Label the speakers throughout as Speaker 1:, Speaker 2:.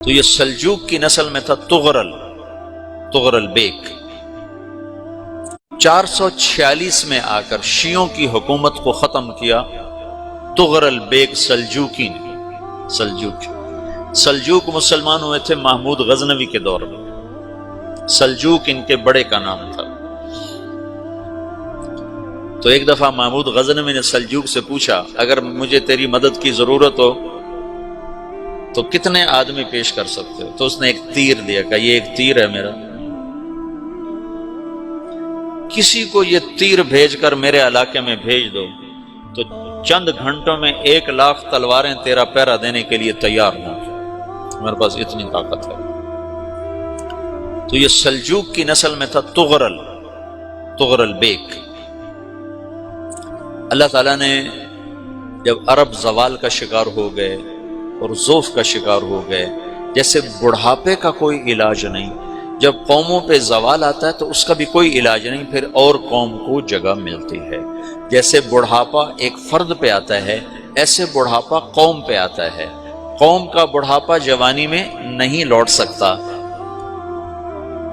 Speaker 1: تو یہ سلجوق کی نسل میں تھا تغرل بیگ۔ 446 میں آ کر شیعوں کی حکومت کو ختم کیا تغرل بیگ سلجوقی نے۔ سلجوق مسلمان ہوئے تھے محمود غزنوی کے دور میں، سلجوق ان کے بڑے کا نام تھا۔ تو ایک دفعہ محمود غزنوی نے سلجوق سے پوچھا اگر مجھے تیری مدد کی ضرورت ہو تو کتنے آدمی پیش کر سکتے ہو؟ تو اس نے ایک تیر دیا، کہا یہ ایک تیر ہے میرا، کسی کو یہ تیر بھیج کر میرے علاقے میں بھیج دو تو چند گھنٹوں میں 1,00,000 تلواریں تیرا پہرا دینے کے لیے تیار ہوں، میرے پاس اتنی طاقت ہے۔ تو یہ سلجوق کی نسل میں تھا تغرل بیگ۔ اللہ تعالیٰ نے جب عرب زوال کا شکار ہو گئے اور ضعف کا شکار ہو گئے، جیسے بڑھاپے کا کوئی علاج نہیں، جب قوموں پہ زوال آتا ہے تو اس کا بھی کوئی علاج نہیں، پھر اور قوم کو جگہ ملتی ہے۔ جیسے بڑھاپا ایک فرد پہ آتا ہے، ایسے بڑھاپا قوم پہ آتا ہے۔ قوم کا بڑھاپا جوانی میں نہیں لوٹ سکتا،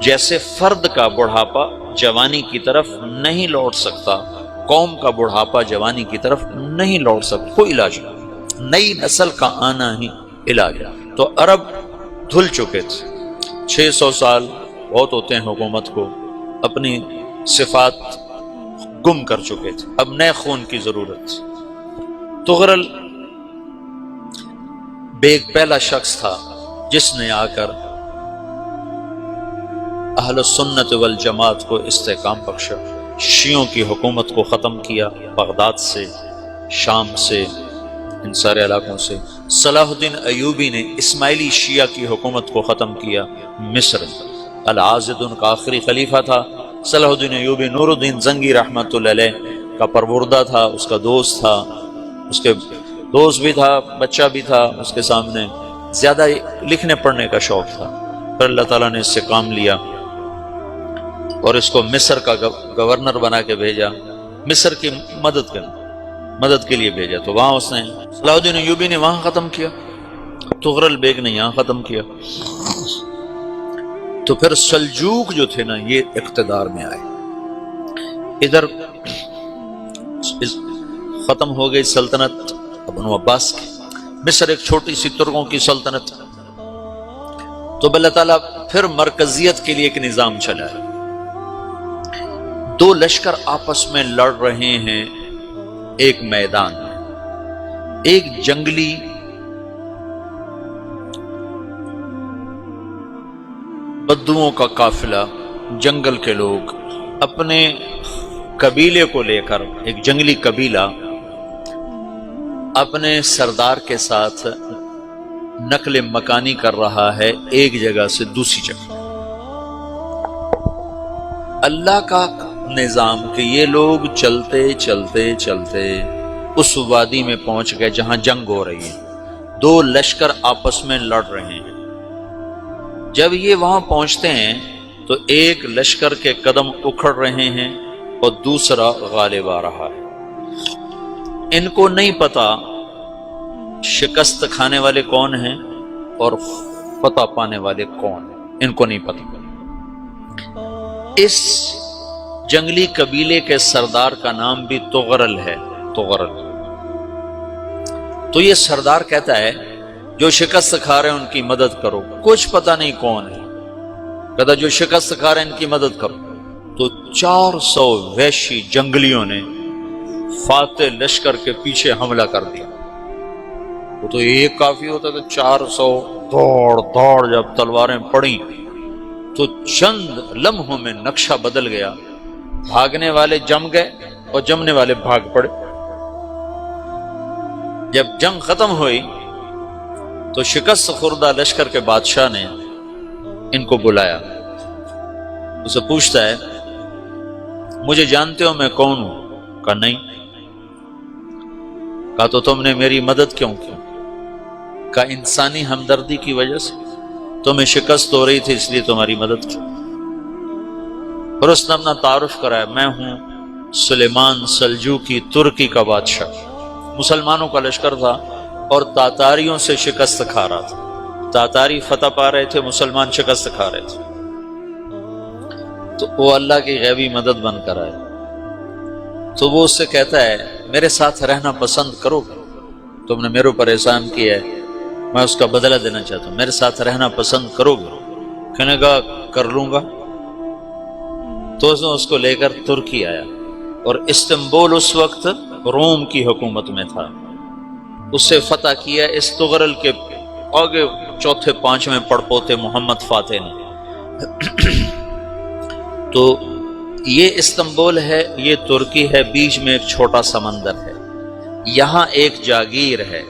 Speaker 1: جیسے فرد کا بڑھاپا جوانی کی طرف نہیں لوٹ سکتا، قوم کا بڑھاپا جوانی کی طرف نہیں لوٹ سکتا، کوئی علاج نہیں، نئی نسل کا آنا ہی علاج ہے۔ تو عرب دھل چکے تھے، 600 سال بہت ہوتے ہیں حکومت کو، اپنی صفات گم کر چکے تھے، اب نئے خون کی ضرورت تھی۔ تغرل بیگ پہلا شخص تھا جس نے آ کر اہل سنت والجماعت کو استحکام بخشا، شیعوں کی حکومت کو ختم کیا، بغداد سے، شام سے، ان سارے علاقوں سے۔ صلاح الدین ایوبی نے اسماعیلی شیعہ کی حکومت کو ختم کیا، مصر۔ العاضد ان کا آخری خلیفہ تھا صلاح الدین ایوبی، نور الدین زنگی رحمۃ اللہ علیہ کا پروردہ تھا، اس کا دوست تھا، اس کے دوست بھی تھا، بچہ بھی تھا اس کے سامنے، زیادہ لکھنے پڑھنے کا شوق تھا۔ پھر اللہ تعالیٰ نے اس سے کام لیا اور اس کو مصر کا گورنر بنا کے بھیجا، مصر کی مدد کے لیے بھیجا۔ تو وہاں اس نے صلاح الدین ایوبی نے وہاں ختم کیا، تغرل بیگ نے یہاں ختم کیا۔ تو پھر سلجوق جو تھے نا یہ اقتدار میں آئے، ادھر ختم ہو گئی سلطنت بنو عباس کی، مصر ایک چھوٹی سی ترکوں کی سلطنت۔ تو اللہ تعالیٰ پھر مرکزیت کے لیے ایک نظام چلا ہے، دو لشکر آپس میں لڑ رہے ہیں ایک میدان میں، ایک جنگلی بدوؤں کا قافلہ، جنگل کے لوگ اپنے قبیلے کو لے کر، ایک جنگلی قبیلہ اپنے سردار کے ساتھ نقل مکانی کر رہا ہے ایک جگہ سے دوسری جگہ۔ اللہ کا نظام کہ یہ لوگ چلتے چلتے چلتے اس وادی میں پہنچ گئے جہاں جنگ ہو رہی ہے، دو لشکر آپس میں لڑ رہے ہیں۔ جب یہ وہاں پہنچتے ہیں تو ایک لشکر کے قدم اکھڑ رہے ہیں اور دوسرا غالب آ رہا ہے۔ ان کو نہیں پتا شکست کھانے والے کون ہیں اور فتح پانے والے کون ہیں، ان کو نہیں پتا۔ اس جنگلی قبیلے کے سردار کا نام بھی تغرل ہے، تغرل۔ تو یہ سردار کہتا ہے جو شکست کھا رہے ہیں ان کی مدد کرو، کچھ پتہ نہیں کون ہے، کہتا جو شکست کھا رہے ہیں ان کی مدد کرو۔ تو 400 وحشی جنگلیوں نے فاتح لشکر کے پیچھے حملہ کر دیا۔ وہ تو ایک کافی ہوتا تھا، 400 دوڑ جب تلواریں پڑیں تو چند لمحوں میں نقشہ بدل گیا، بھاگنے والے جم گئے اور جمنے والے بھاگ پڑے۔ جب جنگ ختم ہوئی تو شکست خوردہ لشکر کے بادشاہ نے ان کو بلایا، اسے پوچھتا ہے مجھے جانتے ہو میں کون ہوں؟ کہا نہیں۔ کہا تو تم نے میری مدد کیوں کی؟ کہا انسانی ہمدردی کی وجہ سے، تمہیں شکست ہو رہی تھی اس لیے تمہاری مدد کی۔ اور اس نے اپنا تعارف کرایا، میں ہوں سلیمان سلجوقی، ترکی کا بادشاہ، مسلمانوں کا لشکر تھا اور تاتاریوں سے شکست کھا رہا تھا۔ تاتاری فتح پا رہے تھے، مسلمان شکست کھا رہے تھے، تو وہ اللہ کی غیبی مدد بن کر آئے۔ تو وہ اس سے کہتا ہے میرے ساتھ رہنا پسند کرو گے؟ تم نے میرے اوپر احسان کیا ہے، میں اس کا بدلہ دینا چاہتا ہوں، میرے ساتھ رہنا پسند کرو گے؟ کہنے کا کر لوں گا۔ تو اس نے اس کو لے کر ترکی آیا، اور استنبول اس وقت روم کی حکومت میں تھا، اسے فتح کیا اس تغرل کے آگے چوتھے پانچویں پڑپوتے محمد فاتح نے۔ تو یہ استنبول ہے، یہ ترکی ہے، بیچ میں ایک چھوٹا سمندر ہے، یہاں ایک جاگیر ہے۔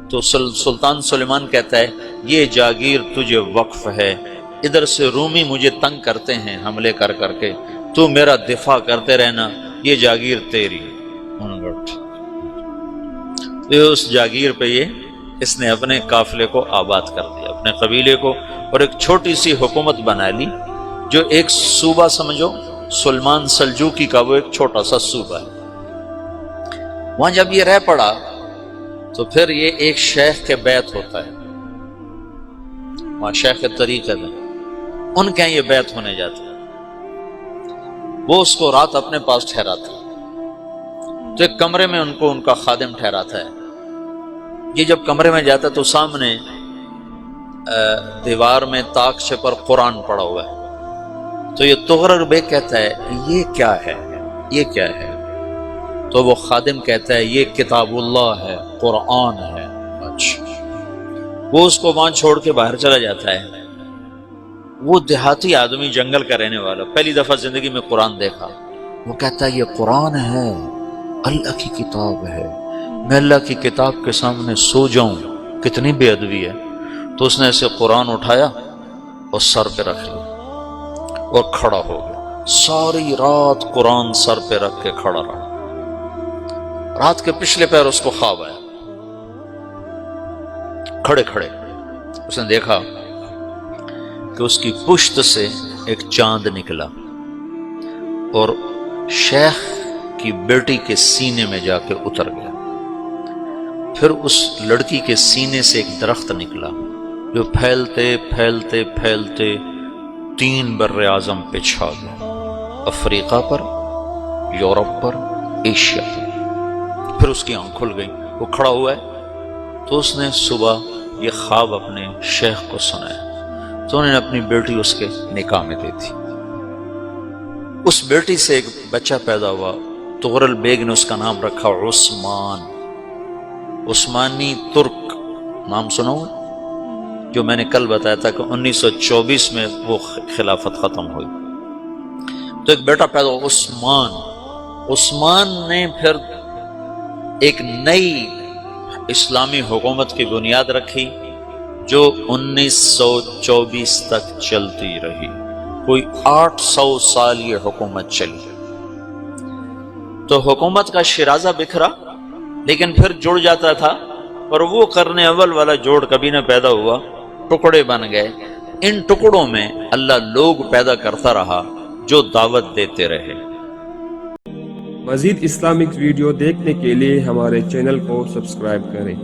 Speaker 1: تو سلطان سلیمان کہتا ہے یہ جاگیر تجھے وقف ہے، ادھر سے رومی مجھے تنگ کرتے ہیں حملے کر کر کے، تو میرا دفاع کرتے رہنا، یہ جاگیر تیری۔ اس جاگیر پہ اس نے اپنے قافلے کو آباد کر دیا، اپنے قبیلے کو، اور ایک چھوٹی سی حکومت بنا لی، جو ایک صوبہ سمجھو سلمان سلجوقی کا، وہ ایک چھوٹا سا صوبہ ہے۔ وہاں جب یہ رہ پڑا تو پھر یہ ایک شیخ کے بیت ہوتا ہے، وہاں شیخ طریقت ہے، ان کے یہ بیت ہونے جاتا ہے، وہ اس کو رات اپنے پاس ٹھہراتا ہے، تو ایک کمرے میں ان کو ان کا خادم ٹھہراتا ہے۔ یہ جب کمرے میں جاتا ہے تو سامنے دیوار میں تاکچے پر قرآن پڑا ہوا ہے، تو یہ تغرل بیگ کہتا ہے یہ کیا ہے، یہ کیا ہے؟ تو وہ خادم کہتا ہے یہ کتاب اللہ ہے، قرآن ہے۔ اچھا، وہ اس کو وہاں چھوڑ کے باہر چلا جاتا ہے۔ وہ دیہاتی آدمی، جنگل کا رہنے والا، پہلی دفعہ زندگی میں قرآن دیکھا، وہ کہتا ہے یہ قرآن ہے، اللہ کی کتاب ہے، میں اللہ کی کتاب کے سامنے سو جاؤں، کتنی بے ادبی ہے۔ تو اس نے اسے قرآن اٹھایا اور سر پہ رکھ لیا اور کھڑا ہو گیا، ساری رات قرآن سر پہ رکھ کے کھڑا رہا۔ رات کے پچھلے پہر اس کو خواب آیا، کھڑے کھڑے اس نے دیکھا کہ اس کی پشت سے ایک چاند نکلا اور شیخ کی بیٹی کے سینے میں جا کے اتر گیا۔ پھر اس لڑکی کے سینے سے ایک درخت نکلا جو پھیلتے پھیلتے پھیلتے 3 بر اعظم پہ چھا گیا، افریقہ پر، یورپ پر، ایشیا پر۔ پھر اس کی آنکھ کھل گئی، وہ کھڑا ہوا ہے، تو اس نے صبح یہ خواب اپنے شیخ کو سنایا، تو انہوں نے اپنی بیٹی اس کے نکاح میں دے دی۔ اس بیٹی سے ایک بچہ پیدا ہوا، تغرل بیگ نے اس کا نام رکھا عثمان، عثمانی ترک نام سنا ہوا، جو میں نے کل بتایا تھا کہ 1924 میں وہ خلافت ختم ہوئی۔ تو ایک بیٹا پیدا ہوا عثمان۔ عثمان نے پھر ایک نئی اسلامی حکومت کی بنیاد رکھی جو 1924 تک چلتی رہی، کوئی 800 سال یہ حکومت چلی۔ تو حکومت کا شیرازہ بکھرا، لیکن پھر جڑ جاتا تھا، اور وہ قرن اول والا جوڑ کبھی نہ پیدا ہوا، ٹکڑے بن گئے۔ ان ٹکڑوں میں اللہ لوگ پیدا کرتا رہا جو دعوت دیتے رہے۔
Speaker 2: مزید اسلامک ویڈیو دیکھنے کے لیے ہمارے چینل کو سبسکرائب کریں۔